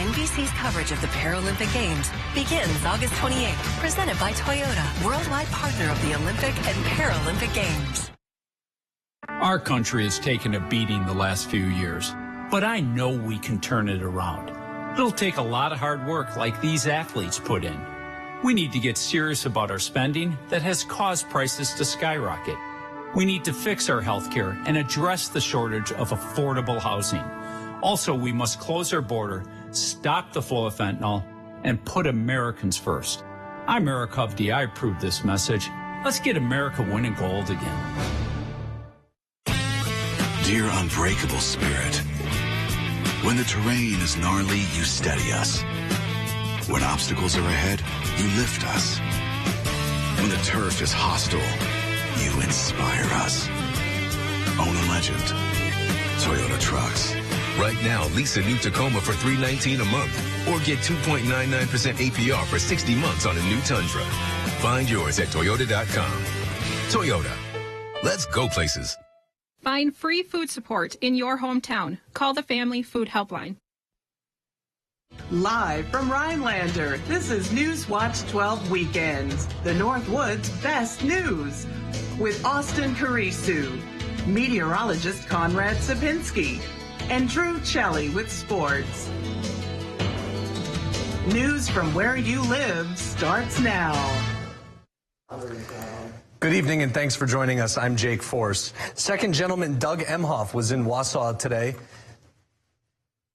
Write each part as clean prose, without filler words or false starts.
NBC's coverage of the Paralympic Games begins August 28th, presented by Toyota, worldwide partner of the Olympic and Paralympic Games. Our country has taken a beating the last few years, but I know we can turn it around. It'll take a lot of hard work like these athletes put in. We need to get serious about our spending that has caused prices to skyrocket. We need to fix our health care and address the shortage of affordable housing. Also, we must close our border, stop the flow of fentanyl, and put Americans first. I'm Eric Hovde. I approve this message. Let's get America winning gold again. Dear unbreakable spirit, when the terrain is gnarly, you steady us. When obstacles are ahead, you lift us. When the turf is hostile, you inspire us. Own a legend. Toyota Trucks. Right now, lease a new Tacoma for $319 a month or get 2.99% APR for 60 months on a new Tundra. Find yours at Toyota.com. Toyota. Let's go places. Find free food support in your hometown. Call the Family Food Helpline. Live from Rhinelander, this is News Watch 12 Weekends, the Northwoods' best news, with Austin Carisu, meteorologist Conrad Sapinski, and Drew Chelly with sports. News from where you live starts now. Good evening and thanks for joining us. I'm Jake Force. Second Gentleman Doug Emhoff was in Wausau today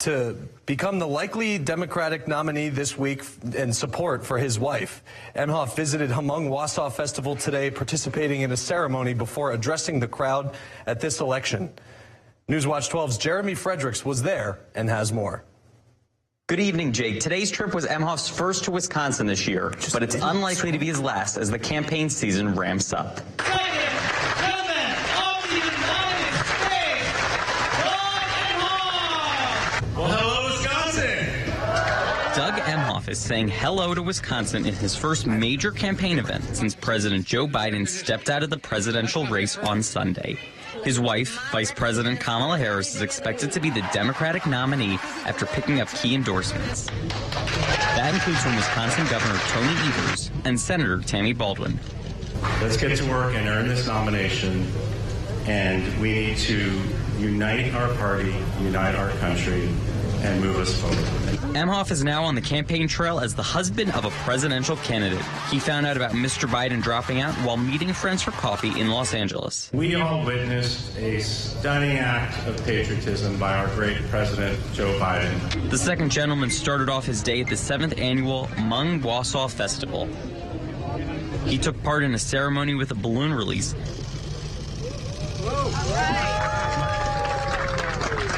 to become the likely Democratic nominee this week in support for his wife. Emhoff visited Hmong Wausau Festival today, participating in a ceremony before addressing the crowd at this election. Newswatch 12's Jeremy Fredericks was there and has more. Good evening, Jake. Today's trip was Emhoff's first to Wisconsin this year, but it's unlikely to be his last as the campaign season ramps up. Doug Emhoff is saying hello to Wisconsin in his first major campaign event since President Joe Biden stepped out of the presidential race on Sunday. His wife, Vice President Kamala Harris, is expected to be the Democratic nominee after picking up key endorsements. That includes from Wisconsin Governor Tony Evers and Senator Tammy Baldwin. Let's get to work and earn this nomination, and we need to unite our party, unite our country, and move us forward. Emhoff is now on the campaign trail as the husband of a presidential candidate. He found out about Mr. Biden dropping out while meeting friends for coffee in Los Angeles. We all witnessed a stunning act of patriotism by our great President Joe Biden. The second gentleman started off his day at the 7th annual Hmong Wausau Festival. He took part in a ceremony with a balloon release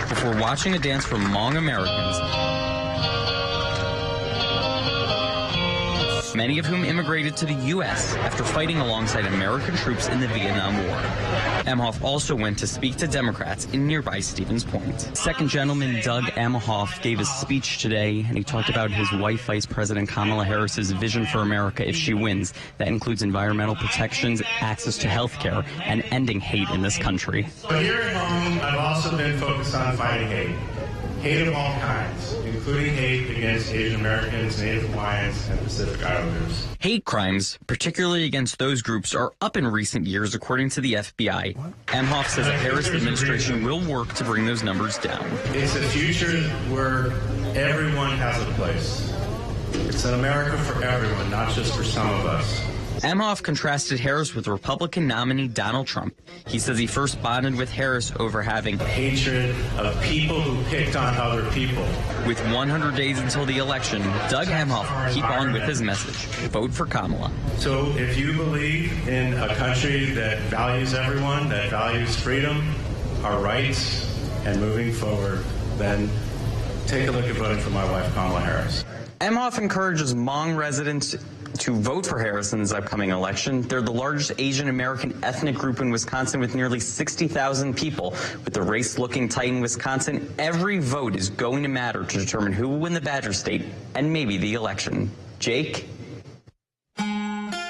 before watching a dance from Hmong Americans, many of whom immigrated to the U.S. after fighting alongside American troops in the Vietnam War. Emhoff also went to speak to Democrats in nearby Stevens Point. Second Gentleman Doug Emhoff gave a speech today, and he talked about his wife, Vice President Kamala Harris's vision for America if she wins. That includes environmental protections, access to health care, and ending hate in this country. But here at home, I've also been focused on fighting hate. Hate of all kinds, including hate against Asian Americans, Native Hawaiians, and Pacific Islanders. Hate crimes, particularly against those groups, are up in recent years, according to the FBI. Emhoff says the Harris administration will work to bring those numbers down. It's a future where everyone has a place. It's an America for everyone, not just for some of us. Emhoff contrasted Harris with Republican nominee Donald Trump. He says he first bonded with Harris over having hatred of people who picked on other people. With 100 days until the election, Doug Emhoff keep on with his message. Vote for Kamala. So if you believe in a country that values everyone, that values freedom, our rights, and moving forward, then take a look at voting for my wife, Kamala Harris. Emhoff encourages Hmong residents to vote for Harris in this upcoming election. They're the largest Asian American ethnic group in Wisconsin with nearly 60,000 people. With the race looking tight in Wisconsin, every vote is going to matter to determine who will win the Badger State and maybe the election. Jake?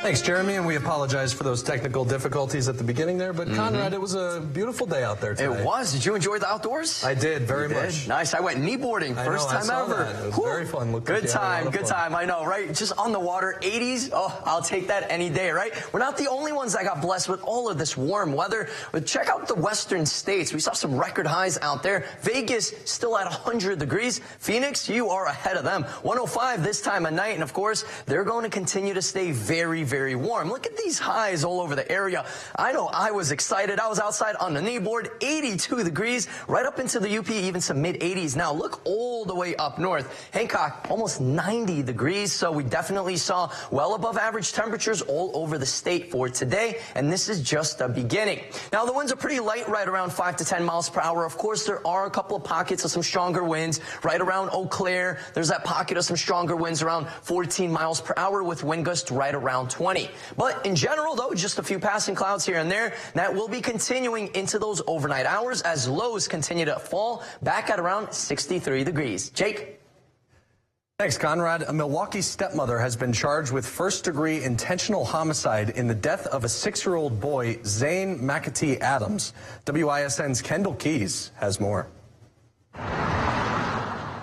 Thanks, Jeremy, and we apologize for those technical difficulties at the beginning there, but Conrad, it was a beautiful day out there today. It was. Did you enjoy the outdoors? I did, very much. Nice. I went kneeboarding, first time ever. That. It was very fun. Good time, I know, right? Just on the water, 80s, oh, I'll take that any day, right? We're not the only ones that got blessed with all of this warm weather, but check out the western states. We saw some record highs out there. Vegas still at 100 degrees. Phoenix, you are ahead of them. 105 this time of night, and of course, they're going to continue to stay very, very warm. Look at these highs all over the area. I know I was excited. I was outside on the kneeboard, 82 degrees, right up into the UP, even some mid-80s. Now look all the way up north. Hancock, almost 90 degrees, so we definitely saw well above average temperatures all over the state for today, and this is just the beginning. Now the winds are pretty light, right around 5 to 10 miles per hour. Of course, there are a couple of pockets of some stronger winds right around Eau Claire. There's that pocket of some stronger winds around 14 miles per hour with wind gusts right around 20. But in general, though, just a few passing clouds here and there. That will be continuing into those overnight hours as lows continue to fall back at around 63 degrees. Jake? Thanks, Conrad. A Milwaukee stepmother has been charged with first-degree intentional homicide in the death of a 6-year-old boy, Zane McAtee Adams. WISN's Kendall Keys has more.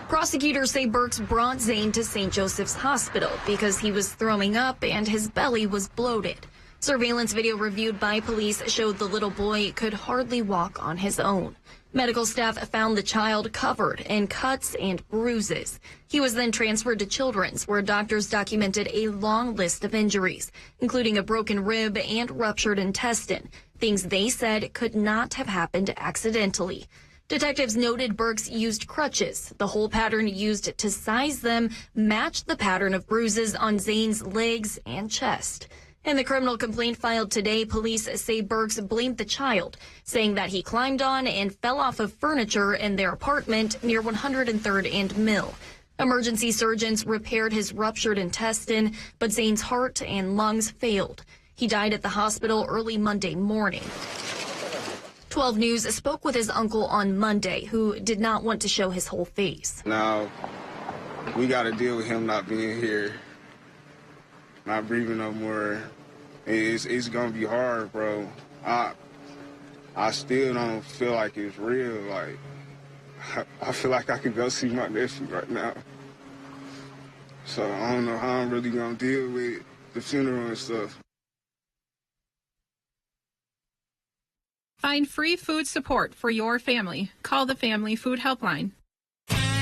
Prosecutors say Burks brought Zane to St. Joseph's Hospital because he was throwing up and his belly was bloated. Surveillance video reviewed by police showed the little boy could hardly walk on his own. Medical staff found the child covered in cuts and bruises. He was then transferred to Children's, where doctors documented a long list of injuries, including a broken rib and ruptured intestine, things they said could not have happened accidentally. Detectives noted Burks used crutches. The hole pattern used to size them matched the pattern of bruises on Zane's legs and chest. In the criminal complaint filed today, police say Burks blamed the child, saying that he climbed on and fell off of furniture in their apartment near 103rd and Mill. Emergency surgeons repaired his ruptured intestine, but Zane's heart and lungs failed. He died at the hospital early Monday morning. 12 News spoke with his uncle on Monday, who did not want to show his whole face. Now, we got to deal with him not being here, not breathing no more. It's going to be hard, bro. I still don't feel like it's real. Like, I feel like I could go see my nephew right now. So I don't know how I'm really going to deal with the funeral and stuff. Find free food support for your family. Call the Family Food Helpline.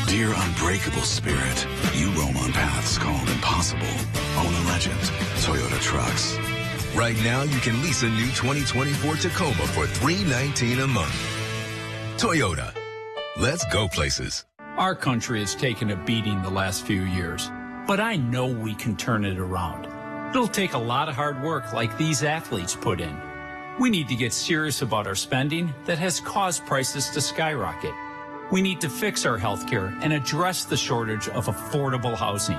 Dear unbreakable spirit, you roam on paths called impossible. Own a legend, Toyota Trucks. Right now, you can lease a new 2024 Tacoma for $319 a month. Toyota. Let's go places. Our country has taken a beating the last few years, but I know we can turn it around. It'll take a lot of hard work like these athletes put in. We need to get serious about our spending that has caused prices to skyrocket. We need to fix our healthcare and address the shortage of affordable housing.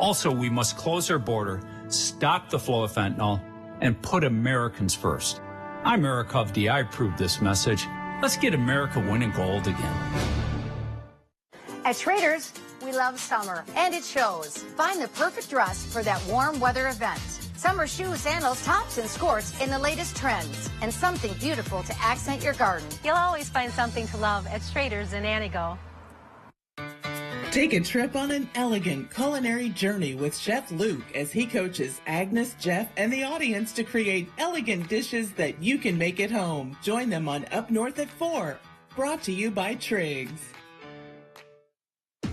Also, we must close our border, stop the flow of fentanyl, and put Americans first. I'm Eric Hovde. I approve this message. Let's get America winning gold again. At Schrader's, we love summer, and it shows. Find the perfect dress for that warm weather event. Summer shoes, sandals, tops, and skirts in the latest trends, and something beautiful to accent your garden. You'll always find something to love at Schrader's in Antigo. Take a trip on an elegant culinary journey with Chef Luke as he coaches Agnes, Jeff, and the audience to create elegant dishes that you can make at home. Join them on Up North at 4. Brought to you by Triggs.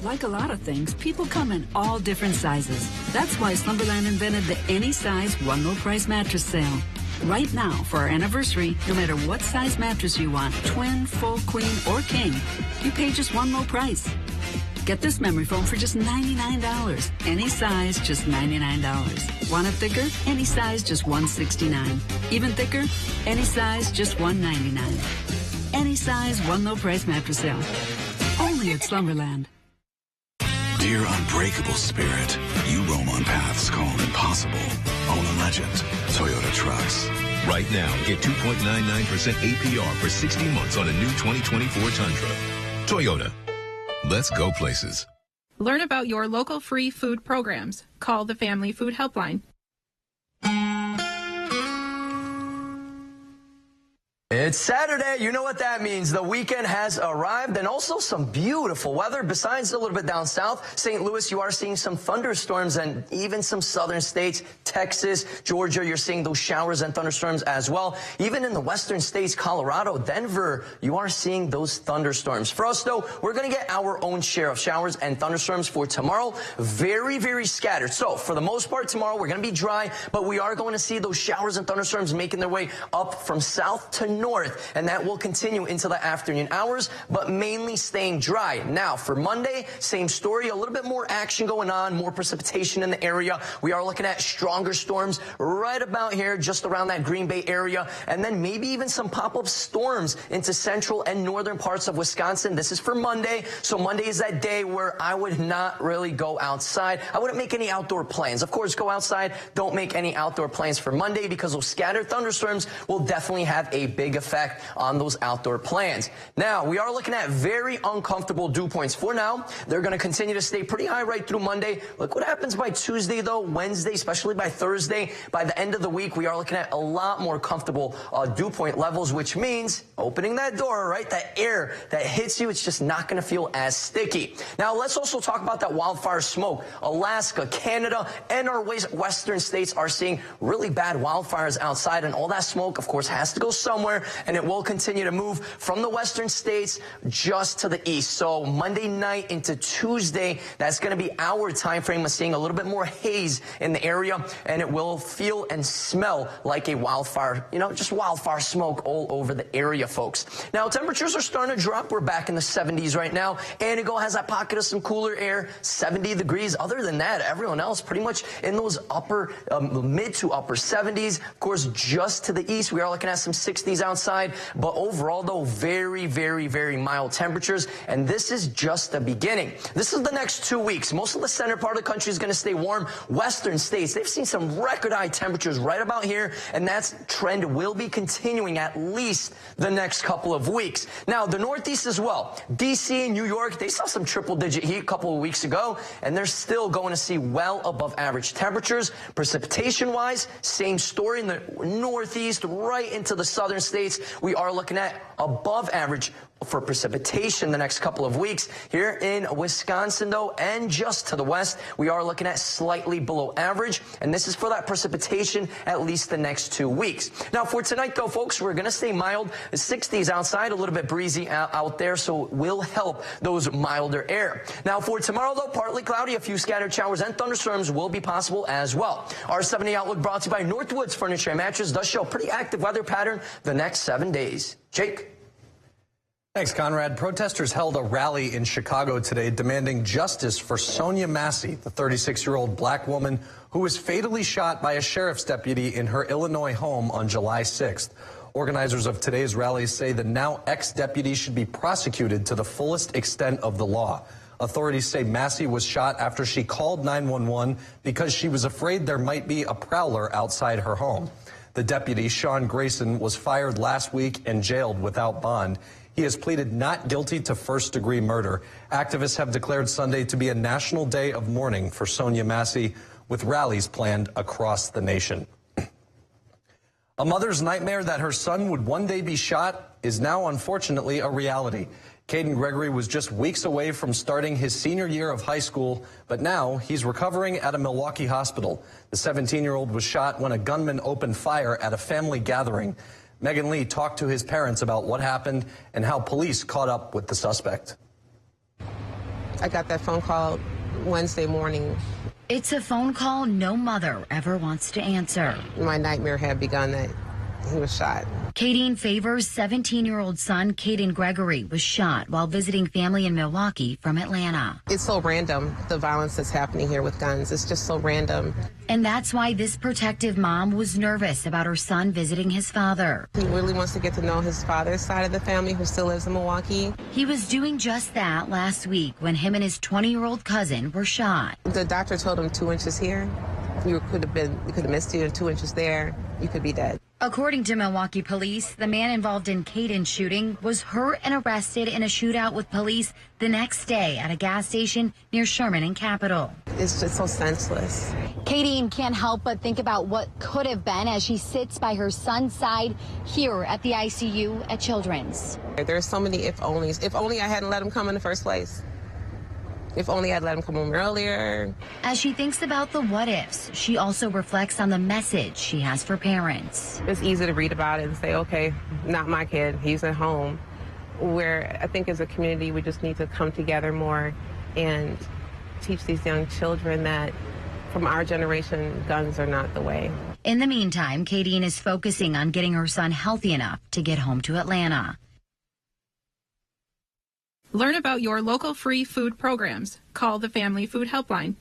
Like a lot of things, people come in all different sizes. That's why Slumberland invented the Any Size One Low Price Mattress Sale. Right now, for our anniversary, no matter what size mattress you want, twin, full, queen, or king, you pay just one low price. Get this memory foam for just $99. Any size, just $99. Want it thicker? Any size, just $169. Even thicker? Any size, just $199. Any size, one low price mattress sale. Only at Slumberland. Dear unbreakable spirit, you roam on paths called impossible. Own a legend, Toyota Trucks. Right now, get 2.99% APR for 60 months on a new 2024 Tundra. Toyota. Let's go places. Learn about your local free food programs. Call the Family Food Helpline. It's Saturday. You know what that means. The weekend has arrived, and also some beautiful weather. Besides a little bit down south, St. Louis, you are seeing some thunderstorms, and even some southern states, Texas, Georgia, you're seeing those showers and thunderstorms as well. Even in the western states, Colorado, Denver, you are seeing those thunderstorms. For us, though, we're going to get our own share of showers and thunderstorms for tomorrow. Very, very scattered. So for the most part, tomorrow we're going to be dry, but we are going to see those showers and thunderstorms making their way up from south to north, and that will continue into the afternoon hours, but mainly staying dry. Now, for Monday, same story, a little bit more action going on, more precipitation in the area. We are looking at stronger storms right about here, just around that Green Bay area, and then maybe even some pop-up storms into central and northern parts of Wisconsin. This is for Monday, so Monday is that day where I would not really go outside. I wouldn't make any outdoor plans. Of course, go outside, don't make any outdoor plans for Monday, because those scattered thunderstorms will definitely have a big effect on those outdoor plans. Now, we are looking at very uncomfortable dew points for now. They're going to continue to stay pretty high right through Monday. Look what happens by Tuesday, though, Wednesday, especially by Thursday. By the end of the week, we are looking at a lot more comfortable dew point levels, which means opening that door, right? That air that hits you, it's just not going to feel as sticky. Now, let's also talk about that wildfire smoke. Alaska, Canada, and our western states are seeing really bad wildfires outside, and all that smoke, of course, has to go somewhere, and it will continue to move from the western states just to the east. So Monday night into Tuesday, that's going to be our time frame of seeing a little bit more haze in the area, and it will feel and smell like a wildfire, you know, just wildfire smoke all over the area, folks. Now, temperatures are starting to drop. We're back in the 70s right now. Antigo has that pocket of some cooler air, 70 degrees. Other than that, everyone else pretty much in those upper, mid to upper 70s. Of course, just to the east, we are looking at some 60s outside, but overall, though, very, very, very mild temperatures, and this is just the beginning. This is the next 2 weeks. Most of the center part of the country is going to stay warm. Western states, they've seen some record high temperatures right about here, and that trend will be continuing at least the next couple of weeks. Now, the Northeast as well. D.C. and New York, they saw some triple-digit heat a couple of weeks ago, and they're still going to see well above average temperatures. Precipitation-wise, same story in the Northeast, right into the southern states. We are looking at above average for precipitation the next couple of weeks. Here in Wisconsin, though, and just to the west, we are looking at slightly below average, and this is for that precipitation at least the next 2 weeks. Now, for tonight, though, folks, we're going to stay mild. The 60s outside, a little bit breezy out there, so it will help those milder air. Now, for tomorrow, though, partly cloudy, a few scattered showers and thunderstorms will be possible as well. Our 7-day outlook brought to you by Northwoods Furniture and Mattress does show a pretty active weather pattern the next 7 days. Jake? Thanks, Conrad. Protesters held a rally in Chicago today demanding justice for Sonia Massey, the 36-year-old black woman who was fatally shot by a sheriff's deputy in her Illinois home on July 6th. Organizers of today's rally say the now ex-deputy should be prosecuted to the fullest extent of the law. Authorities say Massey was shot after she called 911 because she was afraid there might be a prowler outside her home. The deputy, Sean Grayson, was fired last week and jailed without bond. He has pleaded not guilty to first-degree murder. Activists have declared Sunday to be a national day of mourning for Sonia Massey, with rallies planned across the nation. A mother's nightmare that her son would one day be shot is now unfortunately a reality. Caden Gregory was just weeks away from starting his senior year of high school, but now he's recovering at a Milwaukee hospital. The 17-year-old was shot when a gunman opened fire at a family gathering. Megan Lee talked to his parents about what happened and how police caught up with the suspect. I got that phone call Wednesday morning. It's a phone call no mother ever wants to answer. My nightmare had begun that he was shot. Kadeen Favors' 17-year-old son, Caden Gregory, was shot while visiting family in Milwaukee from Atlanta. It's so random, the violence that's happening here with guns. It's just so random. And that's why this protective mom was nervous about her son visiting his father. He really wants to get to know his father's side of the family, who still lives in Milwaukee. He was doing just that last week when him and his 20-year-old cousin were shot. The doctor told him 2 inches here. You could have missed you, and 2 inches there. You could be dead. According to Milwaukee police, the man involved in Caden's shooting was hurt and arrested in a shootout with police the next day at a gas station near Sherman and Capitol. It's just so senseless. Caden can't help but think about what could have been as she sits by her son's side here at the ICU at Children's. There's so many if-onlys. If only I hadn't let him come in the first place. If only I'd let him come home earlier. As she thinks about the what-ifs, she also reflects on the message she has for parents. It's easy to read about it and say, okay, not my kid, he's at home. Where I think as a community, we just need to come together more and teach these young children that from our generation, guns are not the way. In the meantime, Kadeen is focusing on getting her son healthy enough to get home to Atlanta. Learn about your local free food programs. Call the Family Food Helpline.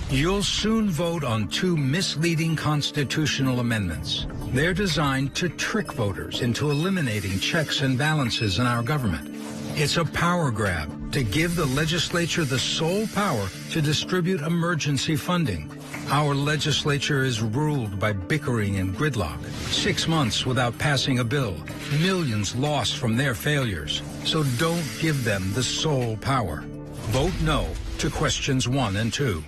You'll soon vote on 2 misleading constitutional amendments. They're designed to trick voters into eliminating checks and balances in our government. It's a power grab to give the legislature the sole power to distribute emergency funding. Our legislature is ruled by bickering and gridlock. 6 months without passing a bill. Millions lost from their failures. So don't give them the sole power. Vote no to questions 1 and 2.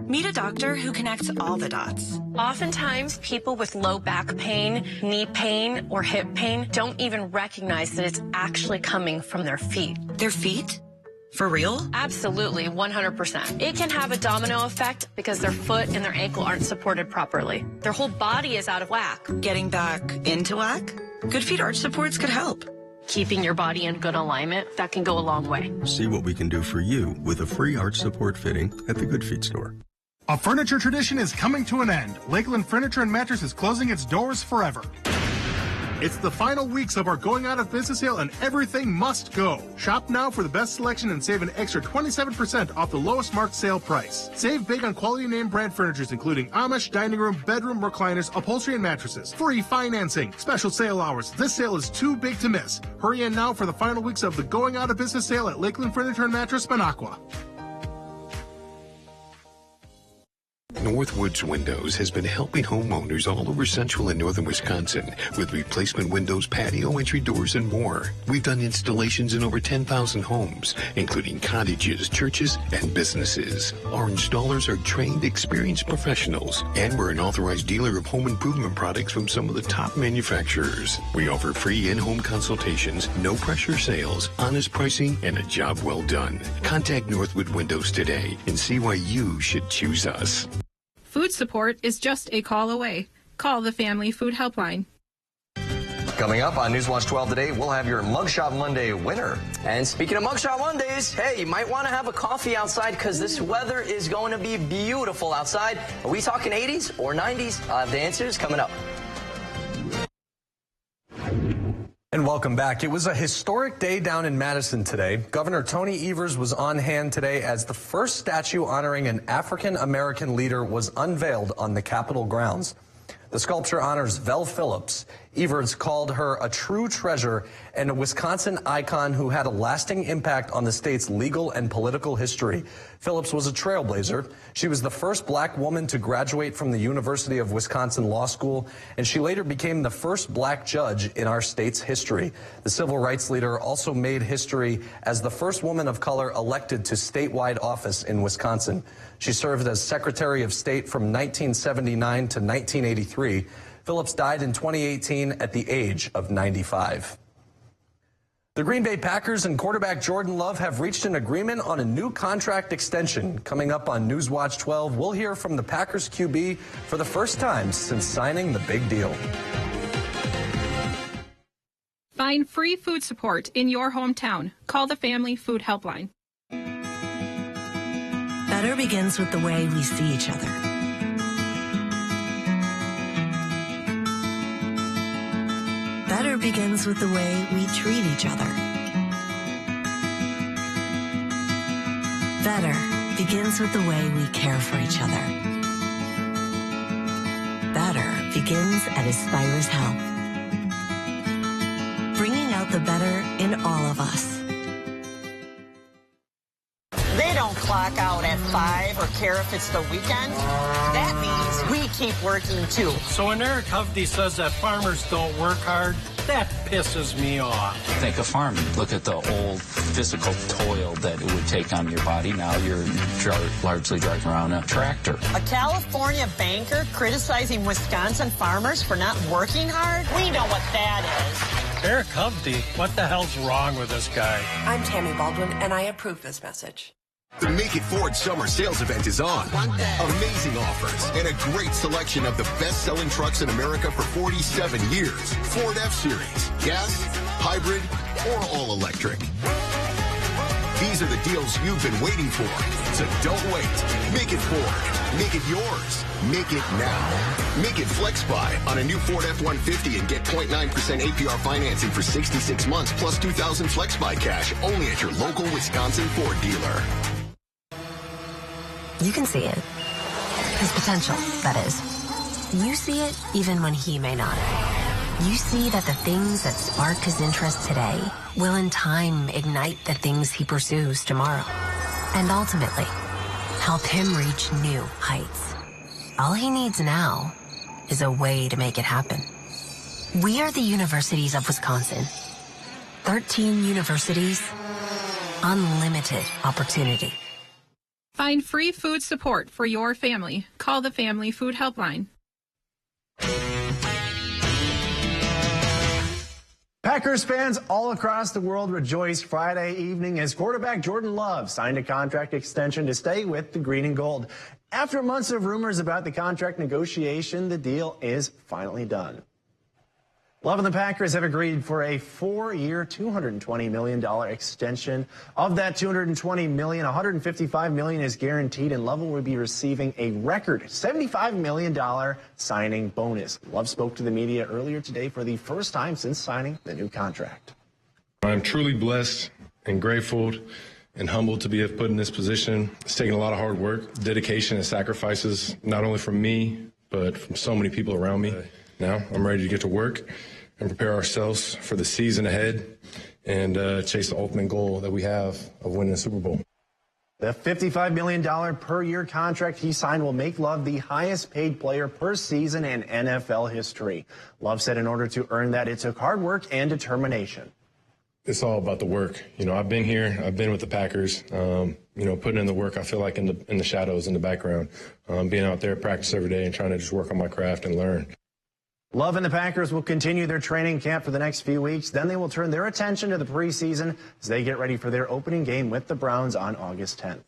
Meet a doctor who connects all the dots. Oftentimes, people with low back pain, knee pain, or hip pain don't even recognize that it's actually coming from their feet. Their feet? For real? Absolutely, 100%. It can have a domino effect because their foot and their ankle aren't supported properly. Their whole body is out of whack. Getting back into whack? Good Feet arch supports could help. Keeping your body in good alignment, that can go a long way. See what we can do for you with a free arch support fitting at the Good Feet store. A furniture tradition is coming to an end. Lakeland Furniture and Mattress is closing its doors forever. It's the final weeks of our going out of business sale and everything must go. Shop now for the best selection and save an extra 27% off the lowest marked sale price. Save big on quality name brand furnitures including Amish, dining room, bedroom, recliners, upholstery, and mattresses. Free financing. Special sale hours. This sale is too big to miss. Hurry in now for the final weeks of the going out of business sale at Lakeland Furniture and Mattress, Minocqua. Northwoods Windows has been helping homeowners all over central and northern Wisconsin with replacement windows, patio entry doors, and more. We've done installations in over 10,000 homes, including cottages, churches, and businesses. Our installers are trained, experienced professionals, and we're an authorized dealer of home improvement products from some of the top manufacturers. We offer free in-home consultations, no-pressure sales, honest pricing, and a job well done. Contact Northwood Windows today and see why you should choose us. Food support is just a call away. Call the Family Food Helpline. Coming up on Newswatch 12 today, we'll have your Mugshot Monday winner. And speaking of Mugshot Mondays, hey, you might want to have a coffee outside because this weather is going to be beautiful outside. Are we talking 80s or 90s? I'll have the answers coming up. And welcome back. It was a historic day down in Madison today. Governor Tony Evers was on hand today as the first statue honoring an African-American leader was unveiled on the Capitol grounds. The sculpture honors Vel Phillips. Evers called her a true treasure and a Wisconsin icon who had a lasting impact on the state's legal and political history. Phillips was a trailblazer. She was the first black woman to graduate from the University of Wisconsin Law School, and she later became the first black judge in our state's history. The civil rights leader also made history as the first woman of color elected to statewide office in Wisconsin. She served as Secretary of State from 1979 to 1983. Phillips died in 2018 at the age of 95. The Green Bay Packers and quarterback Jordan Love have reached an agreement on a new contract extension. Coming up on Newswatch 12, we'll hear from the Packers QB for the first time since signing the big deal. Find free food support in your hometown. Call the Family Food Helpline. Better begins with the way we see each other. Better begins with the way we treat each other. Better begins with the way we care for each other. Better begins at Aspirus Health. Bringing out the better in all of us. They don't clap. clock out at 5 or care if it's the weekend, that means we keep working too. So when Eric Hovde says that farmers don't work hard, that pisses me off. Think of farming. Look at the old physical toil that it would take on your body. Now you're largely driving around a tractor. A California banker criticizing Wisconsin farmers for not working hard? We know what that is. Eric Hovde, what the hell's wrong with this guy? I'm Tammy Baldwin, and I approve this message. The Make It Ford Summer Sales Event is on. Amazing offers and a great selection of the best-selling trucks in America for 47 years. Ford F-Series, gas, hybrid, or all-electric. These are the deals you've been waiting for. So don't wait. Make it Ford. Make it yours. Make it now. Make it Flex Buy on a new Ford F-150 and get 0.9% APR financing for 66 months plus $2,000 Flex Buy cash only at your local Wisconsin Ford dealer. You can see it. His potential, that is. You see it even when he may not. You see that the things that spark his interest today will in time ignite the things he pursues tomorrow. And ultimately, help him reach new heights. All he needs now is a way to make it happen. We are the Universities of Wisconsin. 13 universities, unlimited opportunity. Find free food support for your family. Call the Family Food Helpline. Packers fans all across the world rejoiced Friday evening as quarterback Jordan Love signed a contract extension to stay with the Green and Gold. After months of rumors about the contract negotiation, the deal is finally done. Love and the Packers have agreed for a 4-year, $220 million extension. Of that $220 million, $155 million is guaranteed, and Love will be receiving a record $75 million signing bonus. Love spoke to the media earlier today for the first time since signing the new contract. I'm truly blessed and grateful and humbled to be put in this position. It's taken a lot of hard work, dedication, and sacrifices, not only from me, but from so many people around me. Now I'm ready to get to work and prepare ourselves for the season ahead and chase the ultimate goal that we have of winning the Super Bowl. The $55 million per year contract he signed will make Love the highest paid player per season in NFL history. Love said in order to earn that, it took hard work and determination. It's all about the work. You know, I've been here. I've been with the Packers. You know, putting in the work, I feel like in the shadows, in the background, being out there, practice every day and trying to just work on my craft and learn. Love and the Packers will continue their training camp for the next few weeks. Then they will turn their attention to the preseason as they get ready for their opening game with the Browns on August 10th.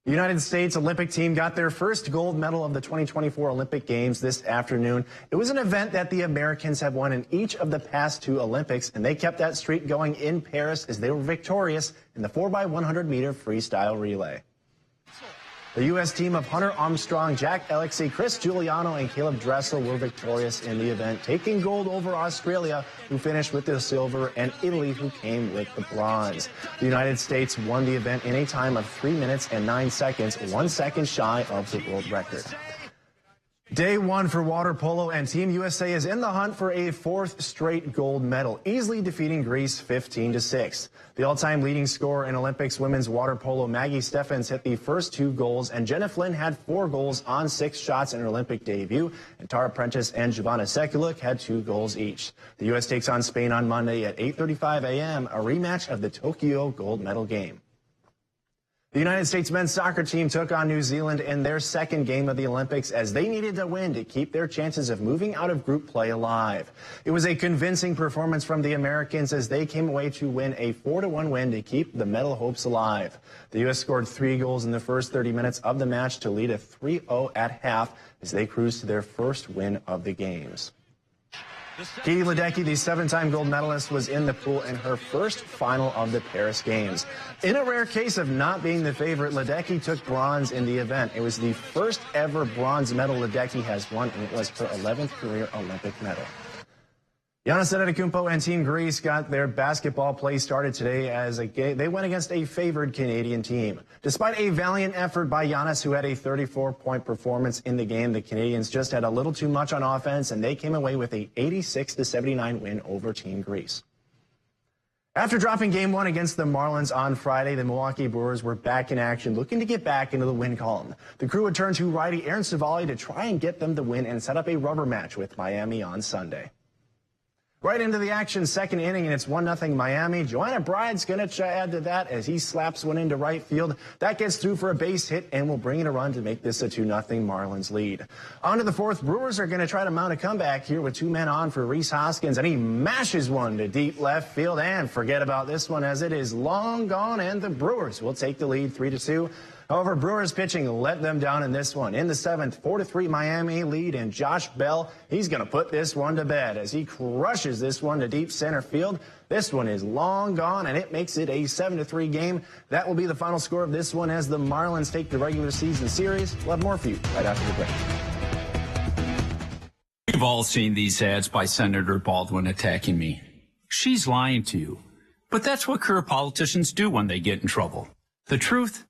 The United States Olympic team got their first gold medal of the 2024 Olympic Games this afternoon. It was an event that the Americans have won in each of the past 2 Olympics, and they kept that streak going in Paris as they were victorious in the 4x100-meter freestyle relay. The U.S. team of Hunter Armstrong, Jack Alexey, Chris Giuliano, and Caleb Dressel were victorious in the event, taking gold over Australia, who finished with the silver, and Italy, who came with the bronze. The United States won the event in a time of 3 minutes and 9 seconds, 1 second shy of the world record. Day 1 for water polo, and Team USA is in the hunt for a 4th straight gold medal, easily defeating Greece 15-6. The all-time leading scorer in Olympics women's water polo, Maggie Steffens, hit the first 2 goals, and Jenna Flynn had 4 goals on 6 shots in her Olympic debut, and Tara Prentice and Giovanna Sekulic had 2 goals each. The U.S. takes on Spain on Monday at 8:35 a.m., a rematch of the Tokyo gold medal game. The United States men's soccer team took on New Zealand in their second game of the Olympics as they needed to win to keep their chances of moving out of group play alive. It was a convincing performance from the Americans as they came away to win a 4-1 win to keep the medal hopes alive. The U.S. scored 3 goals in the first 30 minutes of the match to lead a 3-0 at half as they cruised to their first win of the games. Katie Ledecky, the 7-time gold medalist, was in the pool in her first final of the Paris Games. In a rare case of not being the favorite, Ledecky took bronze in the event. It was the first ever bronze medal Ledecky has won, and it was her 11th career Olympic medal. Giannis Antetokounmpo and Team Greece got their basketball play started today as they went against a favored Canadian team. Despite a valiant effort by Giannis, who had a 34-point performance in the game, the Canadians just had a little too much on offense, and they came away with a 86-79 win over Team Greece. After dropping Game 1 against the Marlins on Friday, the Milwaukee Brewers were back in action, looking to get back into the win column. The crew would turn to righty Aaron Civale to try and get them the win and set up a rubber match with Miami on Sunday. Right into the action, second inning, and it's 1-0 Miami. Joanna Bride's going to add to that as he slaps one into right field. That gets through for a base hit and will bring in a run to make this a 2-0 Marlins lead. On to the fourth, Brewers are going to try to mount a comeback here with 2 men on for Rhys Hoskins, and he mashes one to deep left field. And forget about this one as it is long gone, and the Brewers will take the lead 3-2. However, Brewers pitching let them down in this one. In the 7th, 4-3 Miami lead, and Josh Bell, he's going to put this one to bed as he crushes this one to deep center field. This one is long gone, and it makes it a 7-3 game. That will be the final score of this one as the Marlins take the regular season series. We'll have more for you right after the break. We've all seen these ads by Senator Baldwin attacking me. She's lying to you. But that's what career politicians do when they get in trouble. The truth?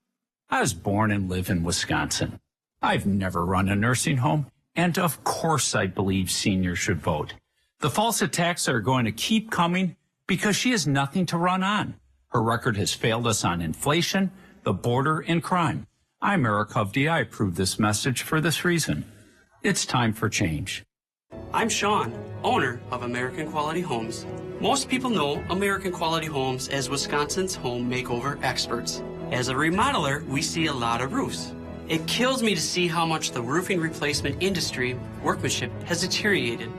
I was born and live in Wisconsin. I've never run a nursing home, and of course I believe seniors should vote. The false attacks are going to keep coming because she has nothing to run on. Her record has failed us on inflation, the border, and crime. I'm Eric Hovde. I approve this message for this reason. It's time for change. I'm Sean, owner of American Quality Homes. Most people know American Quality Homes as Wisconsin's home makeover experts. As a remodeler, we see a lot of roofs. It kills me to see how much the roofing replacement industry workmanship has deteriorated.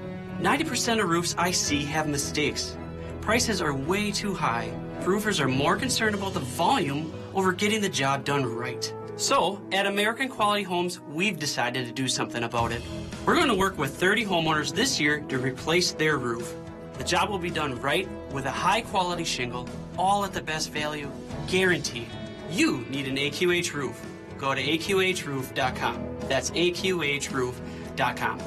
90% of roofs I see have mistakes. Prices are way too high. Roofers are more concerned about the volume over getting the job done right. So, at American Quality Homes, we've decided to do something about it. We're going to work with 30 homeowners this year to replace their roof. The job will be done right with a high-quality shingle, all at the best value, guaranteed. You need an AQH roof. Go to aqhroof.com. That's aqhroof.com.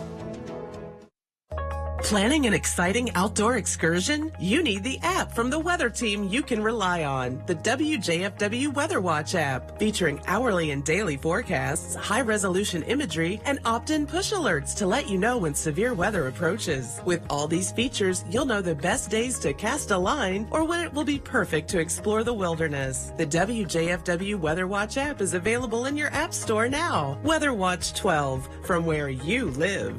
Planning an exciting outdoor excursion? You need the app from the weather team you can rely on. The WJFW Weather Watch app, featuring hourly and daily forecasts, high-resolution imagery, and opt-in push alerts to let you know when severe weather approaches. With all these features, you'll know the best days to cast a line or when it will be perfect to explore the wilderness. The WJFW Weather Watch app is available in your app store now. Weather Watch 12, from where you live.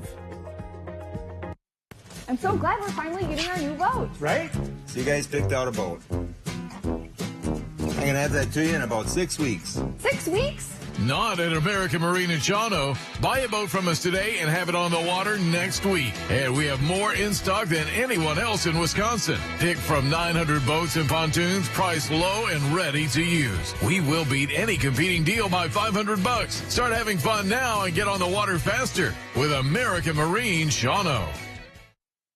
I'm so glad we're finally getting our new boat. Right? So you guys picked out a boat. I'm going to have that to you in about 6 weeks. 6 weeks? Not at American Marine in Shawano. Buy a boat from us today and have it on the water next week. And we have more in stock than anyone else in Wisconsin. Pick from 900 boats and pontoons, priced low and ready to use. We will beat any competing deal by $500. Start having fun now and get on the water faster with American Marine Shawano.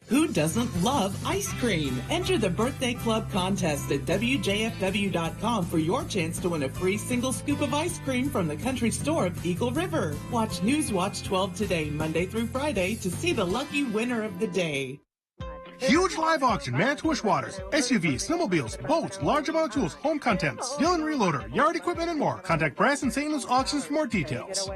Who doesn't love ice cream? Enter the Birthday Club contest at WJFW.com for your chance to win a free single scoop of ice cream from the country store of Eagle River. Watch Newswatch 12 today, Monday through Friday, to see the lucky winner of the day. Huge live auction, Manitowish Waters, SUVs, snowmobiles, boats, large amount of tools, home contents, Dillon Reloader, yard equipment, and more. Contact Brass and St. Louis Auctions for more details.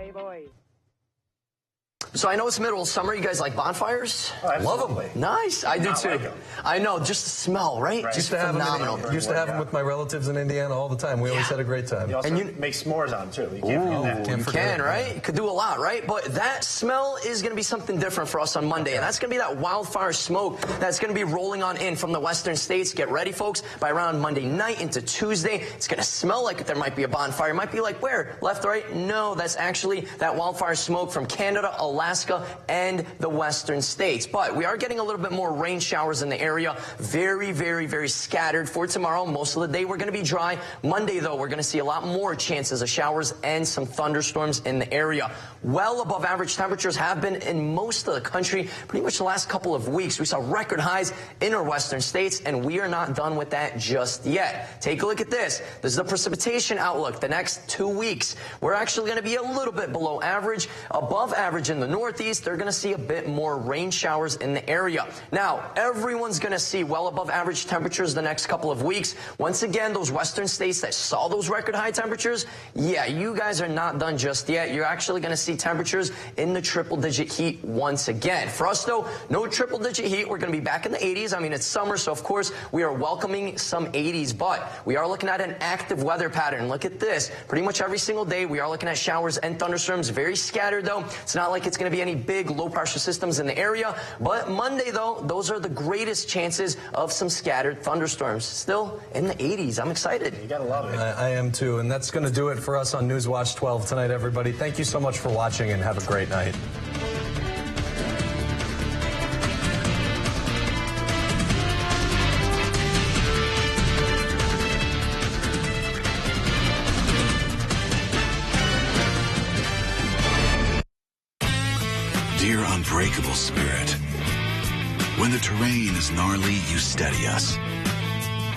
So I know it's middle of summer. You guys like bonfires? Oh, love them. Nice. I do too. Like I know. Just the smell, right? Just phenomenal. Used to have them with my relatives in Indiana all the time. We always had a great time. And you make s'mores on them too. You can't forget that. You can, right? You could do a lot, right? But that smell is going to be something different for us on Monday. And that's going to be that wildfire smoke that's going to be rolling on in from the western states. Get ready, folks. By around Monday night into Tuesday, it's going to smell like there might be a bonfire. It might be like where? Left, right? No, that's actually that wildfire smoke from Canada, Alaska, and the western states. But we are getting a little bit more rain showers in the area. Very, very, very scattered for tomorrow. Most of the day we're going to be dry. Monday, though, we're going to see a lot more chances of showers and some thunderstorms in the area. Well above average temperatures have been in most of the country pretty much the last couple of weeks. We saw record highs in our western states, and we are not done with that just yet. Take a look at this. This is the precipitation outlook. The next 2 weeks, we're actually going to be a little bit below average, above average in the Northeast, they're going to see a bit more rain showers in the area. Now, everyone's going to see well above average temperatures the next couple of weeks. Once again, those western states that saw those record high temperatures, yeah, you guys are not done just yet. You're actually going to see temperatures in the triple-digit heat once again. For us, though, no triple-digit heat. We're going to be back in the 80s. I mean, it's summer, so of course, we are welcoming some 80s, but we are looking at an active weather pattern. Look at this. Pretty much every single day, we are looking at showers and thunderstorms. Very scattered, though. It's not like it's going to be any big low-pressure systems in the area, but Monday, though, those are the greatest chances of some scattered thunderstorms. Still in the 80s. I'm excited. You gotta love it. I am too, and that's going to do it for us on Newswatch 12 tonight, everybody. Thank you so much for watching, and have a great night. Dear unbreakable spirit, when the terrain is gnarly, you steady us.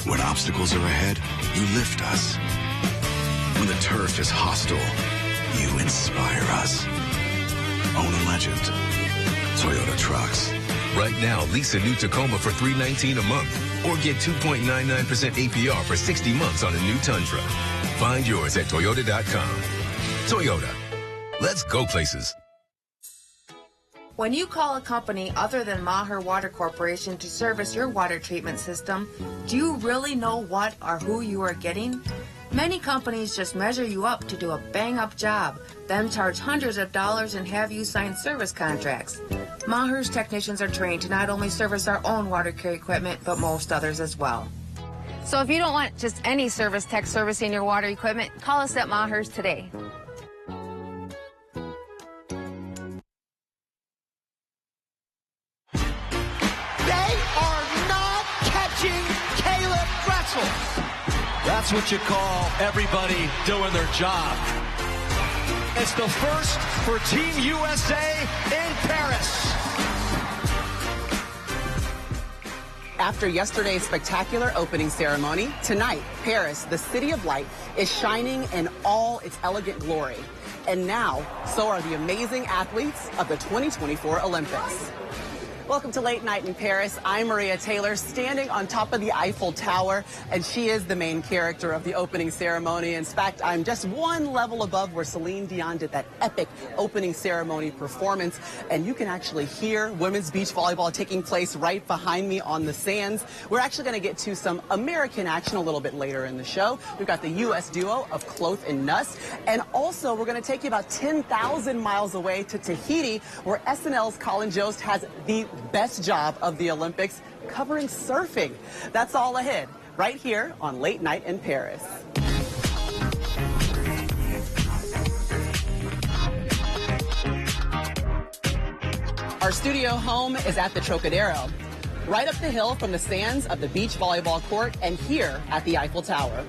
When obstacles are ahead, you lift us. When the turf is hostile, you inspire us. Own a legend. Toyota Trucks. Right now, lease a new Tacoma for $319 a month or get 2.99% APR for 60 months on a new Tundra. Find yours at Toyota.com. Toyota. Let's go places. When you call a company other than Maher Water Corporation to service your water treatment system, do you really know what or who you are getting? Many companies just measure you up to do a bang-up job, then charge hundreds of dollars and have you sign service contracts. Maher's technicians are trained to not only service our own water care equipment, but most others as well. So if you don't want just any service tech servicing your water equipment, call us at Maher's today. That's what you call everybody doing their job. It's the first for Team USA in Paris. After yesterday's spectacular opening ceremony, tonight, Paris, the City of Light, is shining in all its elegant glory. And now, so are the amazing athletes of the 2024 Olympics. Welcome to Late Night in Paris. I'm Maria Taylor, standing on top of the Eiffel Tower, and she is the main character of the opening ceremony. In fact, I'm just one level above where Celine Dion did that epic opening ceremony performance, and you can actually hear women's beach volleyball taking place right behind me on the sands. We're actually going to get to some American action a little bit later in the show. We've got the U.S. duo of Kloth and Nuss, and also we're going to take you about 10,000 miles away to Tahiti, where SNL's Colin Jost has the best job of the Olympics, covering surfing. That's all ahead, right here on Late Night in Paris. Our studio home is at the Trocadero, right up the hill from the sands of the beach volleyball court and here at the Eiffel Tower.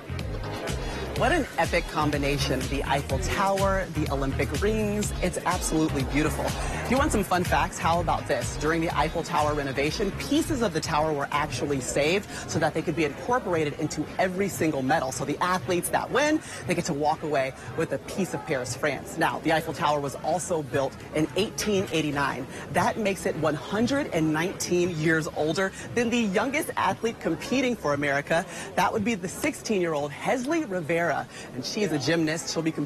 What an epic combination. The Eiffel Tower, the Olympic rings. It's absolutely beautiful. If you want some fun facts, how about this? During the Eiffel Tower renovation, pieces of the tower were actually saved so that they could be incorporated into every single medal. So the athletes that win, they get to walk away with a piece of Paris, France. Now, the Eiffel Tower was also built in 1889. That makes it 119 years older than the youngest athlete competing for America. That would be the 16-year-old Hesley Rivera. And she is a gymnast. She'll be competing